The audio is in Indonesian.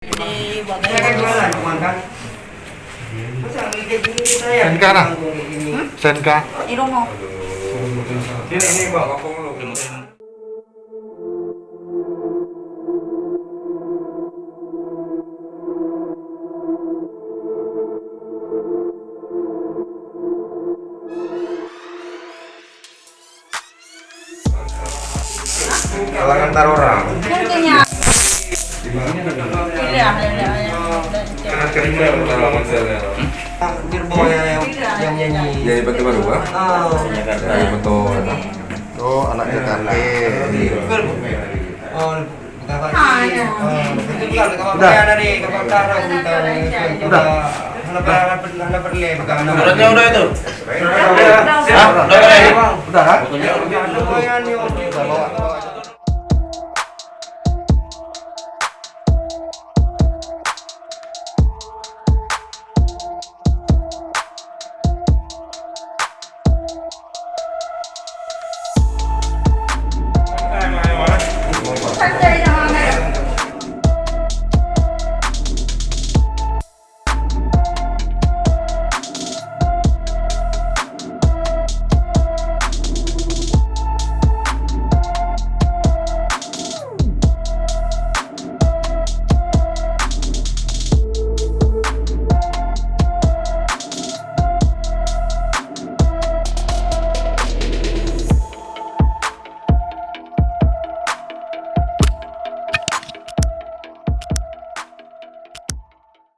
Di Saya kan jualan kemarin kan. Masa kayak gini saya. Senka nah? Senka. Iromo. Ini bawa kalangan antar orang. Mungkinnya. Iya, Karena kerja Birbo yang nyanyi. Jadi betul baru bang? Oh, Jadi betul. Oh, anaknya kakek. oh, udah dari kapal Tara udah. Hana perle Suratnya udah itu. Udah kan? Santai